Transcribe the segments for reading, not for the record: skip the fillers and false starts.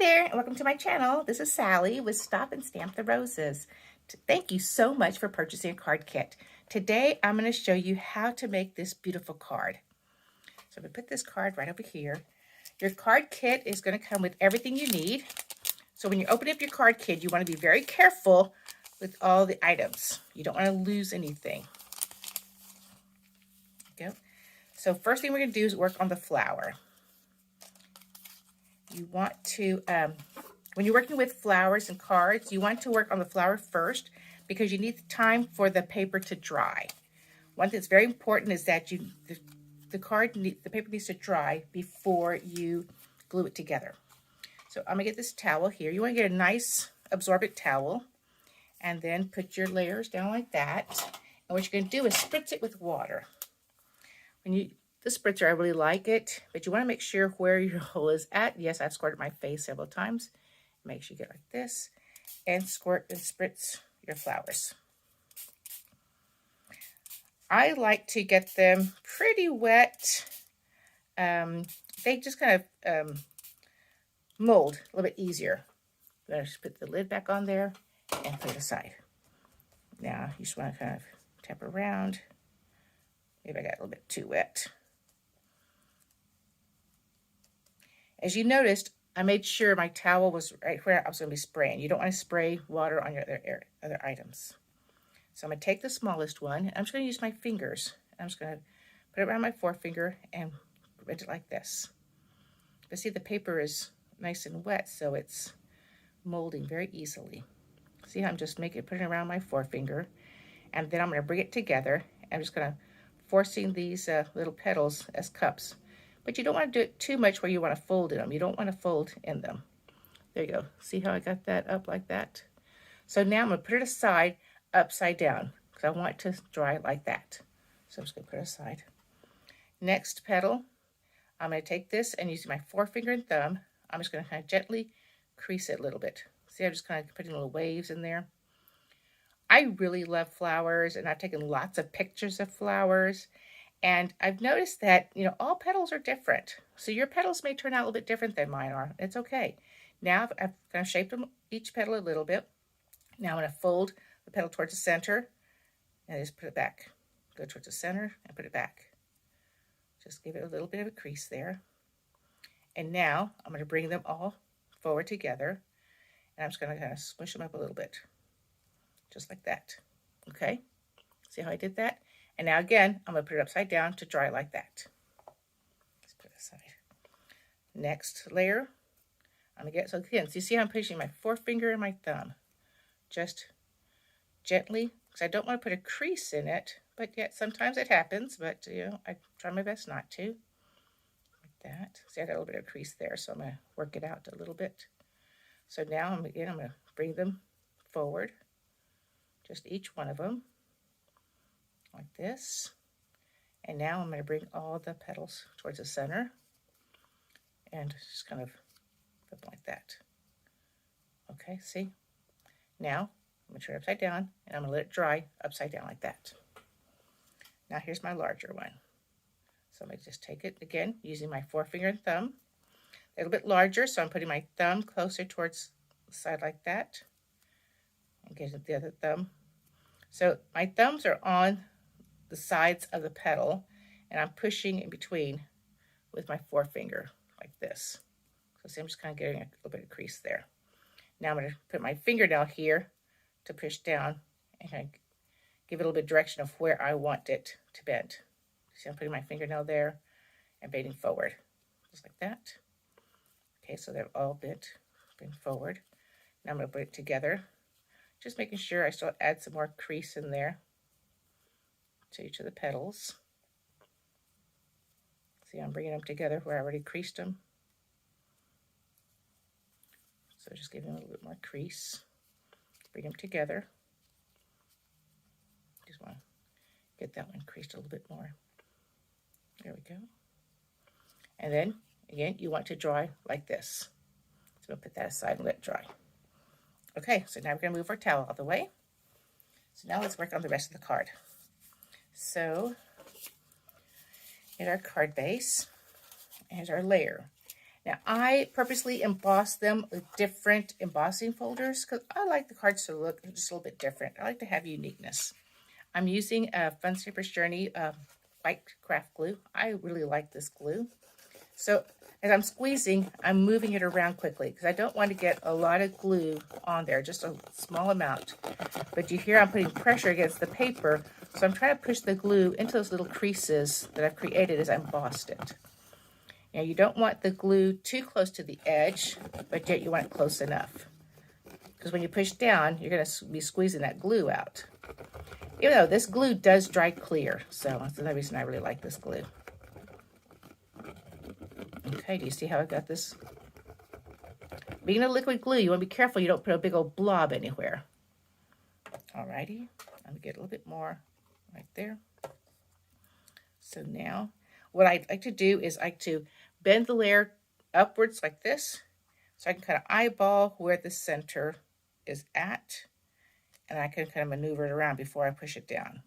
there, and welcome to my channel. This is Sally with Stop and Stamp the Roses. Thank you so much for purchasing a card kit. Today, I'm going to show you how to make this beautiful card. So I'm going to put this card right over here. Your card kit is going to come with everything you need. So when you open up your card kit, you want to be very careful with all the items. You don't want to lose anything. Okay. So first thing we're going to do is work on the flower. You want to, when you're working with flowers and cards, you want to work on the flower first because you need time for the paper to dry. One thing that's very important is that the paper needs to dry before you glue it together. So I'm going to get this towel here. You want to get a nice absorbent towel and then put your layers down like that. And what you're going to do is spritz it with water. The spritzer, I really like it, but you want to make sure where your hole is at. Yes, I've squirted my face several times. Make sure you get like this and squirt and spritz your flowers. I like to get them pretty wet. They just kind of mold a little bit easier. I'm going to just put the lid back on there and put it aside. Now, you just want to kind of tap around. Maybe I got a little bit too wet. As you noticed, I made sure my towel was right where I was going to be spraying. You don't want to spray water on your other items. So I'm going to take the smallest one, and I'm just going to use my fingers. I'm just going to put it around my forefinger and prevent it like this. But see, the paper is nice and wet, so it's molding very easily. See how I'm just putting it around my forefinger, and then I'm going to bring it together. I'm just going to forcing these little petals as cups. But you don't want to do it too much where you want to fold in them. You don't want to fold in them. There you go. See how I got that up like that? So now I'm going to put it aside upside down because I want it to dry like that. So I'm just going to put it aside. Next petal, I'm going to take this and using my forefinger and thumb, I'm just going to kind of gently crease it a little bit. See, I'm just kind of putting little waves in there. I really love flowers, and I've taken lots of pictures of flowers. And I've noticed that, all petals are different. So your petals may turn out a little bit different than mine are. It's okay. Now I've kind of shaped them, each petal a little bit. Now I'm going to fold the petal towards the center and just put it back. Go towards the center and put it back. Just give it a little bit of a crease there. And now I'm going to bring them all forward together. And I'm just going to kind of squish them up a little bit. Just like that. Okay? See how I did that? And now again, I'm going to put it upside down to dry like that. Let's put it aside. Next layer, I'm going to get, so again, so you see how I'm pushing my forefinger and my thumb. Just gently, because I don't want to put a crease in it, but yet sometimes it happens, but I try my best not to. Like that. See, I got a little bit of crease there, so I'm going to work it out a little bit. So now, I'm going to bring them forward, just each one of them. Like this. And now I'm going to bring all the petals towards the center and just kind of flip like that. Okay, see? Now I'm going to turn it upside down and I'm going to let it dry upside down like that. Now here's my larger one. So I'm going to just take it again using my forefinger and thumb. A little bit larger, so I'm putting my thumb closer towards the side like that. And get the other thumb. So my thumbs are on the sides of the petal, and I'm pushing in between with my forefinger like this. So see, I'm just kind of getting a little bit of crease there. Now I'm going to put my fingernail here to push down and kind of give it a little bit of direction of where I want it to bend. See, I'm putting my fingernail there and bending forward, just like that. Okay, so they're all bent forward. Now I'm going to put it together, just making sure I still add some more crease in there to each of the petals. See, I'm bringing them together where I already creased them. So just giving them a little bit more crease. Bring them together. Just want to get that one creased a little bit more. There we go. And then, again, you want to dry like this. So we'll put that aside and let it dry. Okay, so now we're going to move our towel out of the way. So now let's work on the rest of the card. So, in our card base, here's our layer. Now, I purposely emboss them with different embossing folders because I like the cards to look just a little bit different. I like to have uniqueness. I'm using a Fun Scrapers Journey white craft glue. I really like this glue. So as I'm squeezing, I'm moving it around quickly because I don't want to get a lot of glue on there, just a small amount. But you hear I'm putting pressure against the paper, so I'm trying to push the glue into those little creases that I've created as I embossed it. Now you don't want the glue too close to the edge, but yet you want it close enough. Because when you push down, you're going to be squeezing that glue out. Even though this glue does dry clear, so that's another reason I really like this glue. Okay, do you see how I got this? Being a liquid glue, you want to be careful you don't put a big old blob anywhere. Alrighty, I'm going to get a little bit more right there. So now, what I like to do is I like to bend the layer upwards like this, so I can kind of eyeball where the center is at, and I can kind of maneuver it around before I push it down.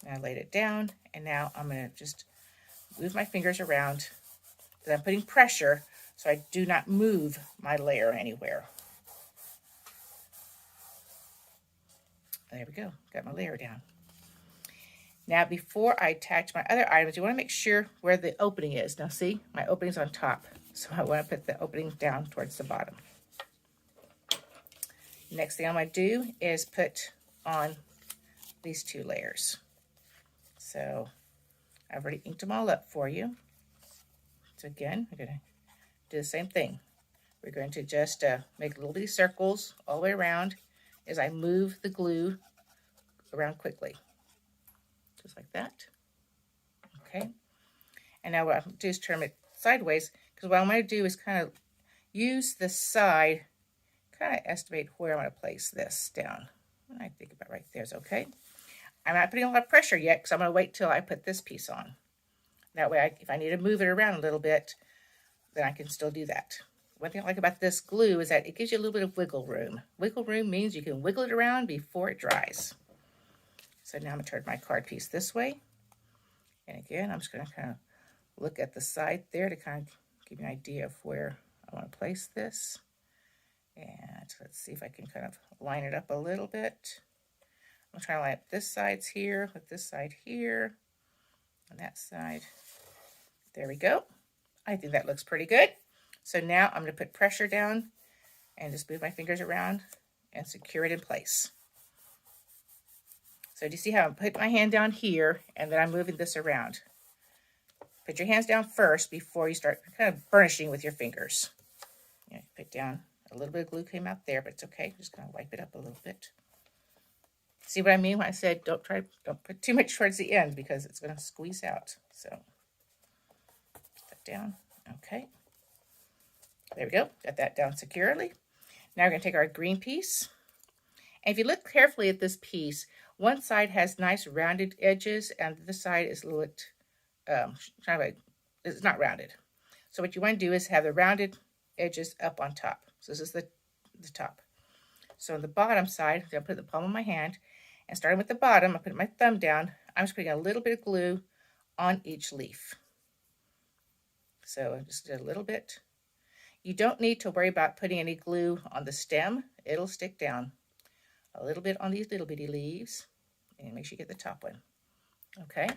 And I laid it down, and now I'm going to just move my fingers around. Then I'm putting pressure so I do not move my layer anywhere. There we go, got my layer down. Now before I attach my other items, you want to make sure where the opening is. Now see, my opening's on top, so I want to put the opening down towards the bottom. Next thing I'm going to do is put on these two layers. So I've already inked them all up for you. So again, we're going to do the same thing. We're going to just make little bitty circles all the way around as I move the glue around quickly. Just like that. Okay. And now what I'm going to do is turn it sideways, because what I'm going to do is kind of use the side, kind of estimate where I want to place this down. And I think about right there is okay. I'm not putting a lot of pressure yet because I'm going to wait till I put this piece on. That way, if I need to move it around a little bit, then I can still do that. One thing I like about this glue is that it gives you a little bit of wiggle room. Wiggle room means you can wiggle it around before it dries. So now I'm going to turn my card piece this way. And again, I'm just going to kind of look at the side there to kind of give you an idea of where I want to place this. And let's see if I can kind of line it up a little bit. I'm trying to line up this side's here with this side here. On that side. There we go. I think that looks pretty good. So now I'm going to put pressure down and just move my fingers around and secure it in place. So do you see how I'm putting my hand down here and then I'm moving this around? Put your hands down first before you start kind of burnishing with your fingers. Yeah, put down a little bit of glue came out there, but it's okay. Just kind of wipe it up a little bit. See what I mean when I said don't put too much towards the end because it's going to squeeze out. So put that down. Okay. There we go. Got that down securely. Now we're going to take our green piece. And if you look carefully at this piece, one side has nice rounded edges and the side is a little bit, it's not rounded. So what you want to do is have the rounded edges up on top. So this is the top. So on the bottom side, I'm going to put the palm of my hand, and starting with the bottom, I put my thumb down. I'm just putting a little bit of glue on each leaf. So I just did a little bit. You don't need to worry about putting any glue on the stem. It'll stick down. A little bit on these little bitty leaves, and make sure you get the top one. Okay.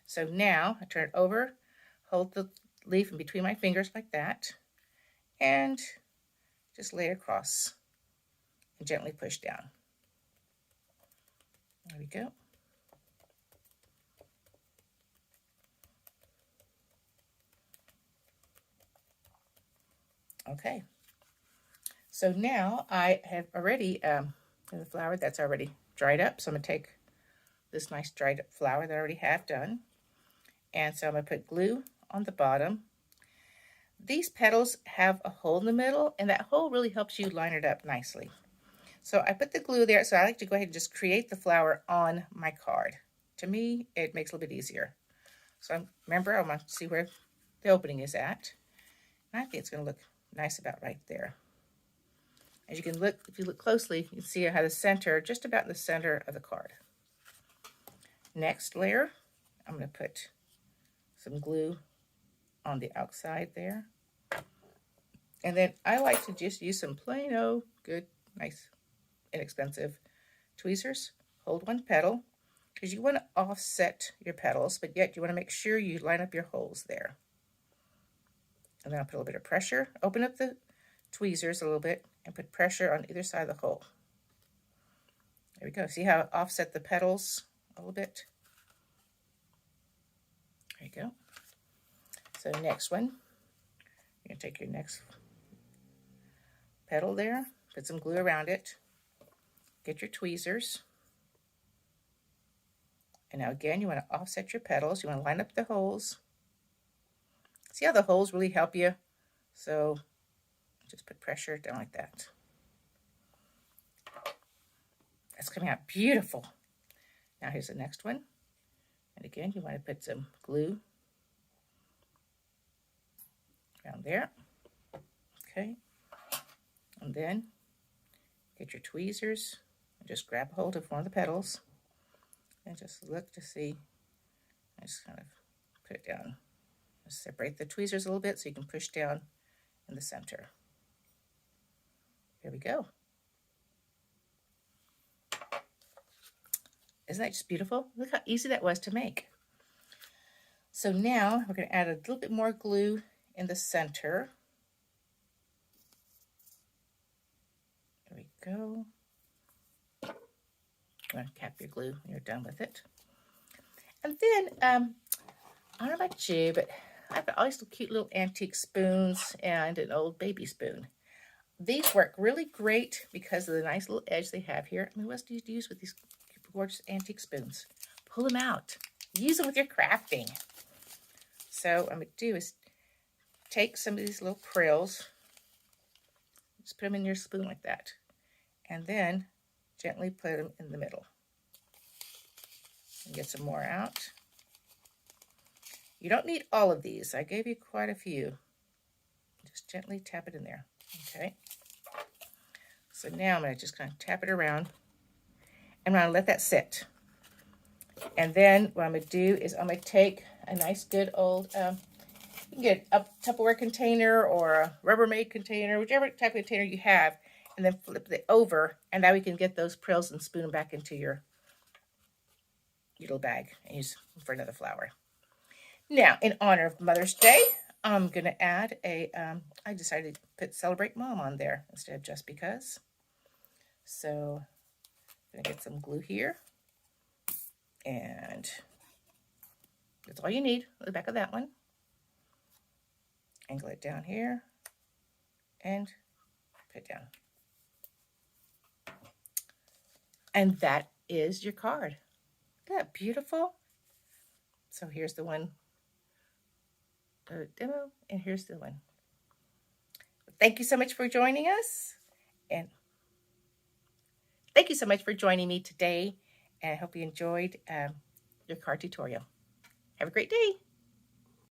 So now I turn it over, hold the leaf in between my fingers like that, and just lay it across and gently push down. There we go. Okay. So now I have already the flower that's already dried up. So I'm going to take this nice dried up flower that I already have done. And so I'm going to put glue on the bottom. These petals have a hole in the middle, and that hole really helps you line it up nicely. So I put the glue there, so I like to go ahead and just create the flower on my card. To me, it makes it a little bit easier. So remember, I want to see where the opening is at. And I think it's going to look nice about right there. As you can look, if you look closely, you can see I have the center, just about in the center of the card. Next layer, I'm going to put some glue on the outside there. And then I like to just use some plain old good, nice, inexpensive tweezers. Hold one petal because you want to offset your petals, but yet you want to make sure you line up your holes there. And then I'll put a little bit of pressure. Open up the tweezers a little bit and put pressure on either side of the hole. There we go. See how I offset the petals a little bit? There you go. So next one, you're going to take your next petal there, put some glue around it, get your tweezers. And now again, you want to offset your petals. You want to line up the holes. See how the holes really help you? So just put pressure down like that. That's coming out beautiful. Now here's the next one. And again, you want to put some glue around there. Okay. And then get your tweezers and just grab hold of one of the petals and just look to see. I just kind of put it down. Just separate the tweezers a little bit so you can push down in the center. There we go. Isn't that just beautiful? Look how easy that was to make. So now we're going to add a little bit more glue in the center. There we go. I'm going to cap your glue when you're done with it. And then, I don't know about you, but I've got all these cute little antique spoons and an old baby spoon. These work really great because of the nice little edge they have here. I mean, what do you use with these gorgeous antique spoons? Pull them out. Use them with your crafting. So what I'm going to do is take some of these little frills, just put them in your spoon like that, and then gently put them in the middle. And get some more out. You don't need all of these. I gave you quite a few. Just gently tap it in there. Okay. So now I'm going to just kind of tap it around. And I'm going to let that sit. And then what I'm going to do is I'm going to take a nice good old, you can get a Tupperware container or a Rubbermaid container, whichever type of container you have, and then flip it over. And now we can get those frills and spoon them back into your little bag and use them for another flower. Now, in honor of Mother's Day, I'm going to add I decided to put Celebrate Mom on there instead of Just Because. So I'm going to get some glue here. And that's all you need on the back of that one. Angle it down here. And put it down. And that is your card. Isn't that beautiful? So here's the one. Demo, and here's the one. Thank you so much for joining us, and thank you so much for joining me today, and I hope you enjoyed your card tutorial. Have a great day.